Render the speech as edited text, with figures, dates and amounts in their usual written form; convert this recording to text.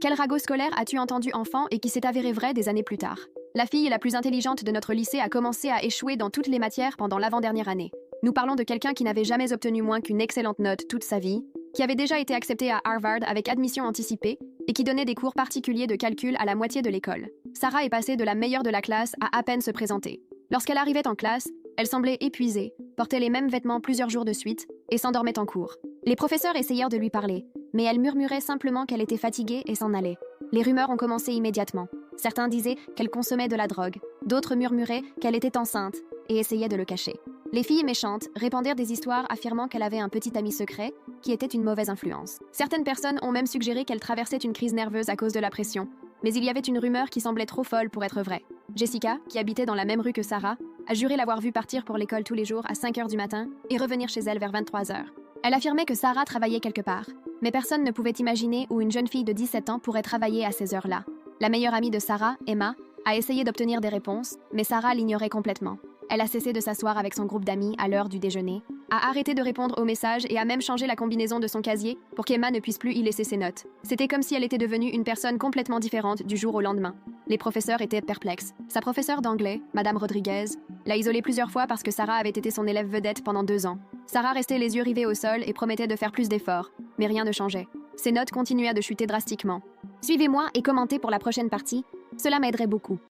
Quel ragot scolaire as-tu entendu enfant et qui s'est avéré vrai des années plus tard? La fille la plus intelligente de notre lycée a commencé à échouer dans toutes les matières pendant l'avant-dernière année. Nous parlons de quelqu'un qui n'avait jamais obtenu moins qu'une excellente note toute sa vie, qui avait déjà été accepté à Harvard avec admission anticipée et qui donnait des cours particuliers de calcul à la moitié de l'école. Sarah est passée de la meilleure de la classe à peine se présenter. Lorsqu'elle arrivait en classe, elle semblait épuisée, portait les mêmes vêtements plusieurs jours de suite et s'endormait en cours. Les professeurs essayèrent de lui parler, mais elle murmurait simplement qu'elle était fatiguée et s'en allait. Les rumeurs ont commencé immédiatement. Certains disaient qu'elle consommait de la drogue, d'autres murmuraient qu'elle était enceinte et essayaient de le cacher. Les filles méchantes répandirent des histoires affirmant qu'elle avait un petit ami secret qui était une mauvaise influence. Certaines personnes ont même suggéré qu'elle traversait une crise nerveuse à cause de la pression, mais il y avait une rumeur qui semblait trop folle pour être vraie. Jessica, qui habitait dans la même rue que Sarah, a juré l'avoir vue partir pour l'école tous les jours à 5 heures du matin et revenir chez elle vers 23 heures. Elle affirmait que Sarah travaillait quelque part, mais personne ne pouvait imaginer où une jeune fille de 17 ans pourrait travailler à ces heures-là. La meilleure amie de Sarah, Emma, a essayé d'obtenir des réponses, mais Sarah l'ignorait complètement. Elle a cessé de s'asseoir avec son groupe d'amis à l'heure du déjeuner, a arrêté de répondre aux messages et a même changé la combinaison de son casier pour qu'Emma ne puisse plus y laisser ses notes. C'était comme si elle était devenue une personne complètement différente du jour au lendemain. Les professeurs étaient perplexes. Sa professeure d'anglais, Madame Rodriguez, l'a isolée plusieurs fois parce que Sarah avait été son élève vedette pendant 2 ans. Sarah restait les yeux rivés au sol et promettait de faire plus d'efforts, mais rien ne changeait. Ses notes continuaient de chuter drastiquement. Suivez-moi et commentez pour la prochaine partie, cela m'aiderait beaucoup.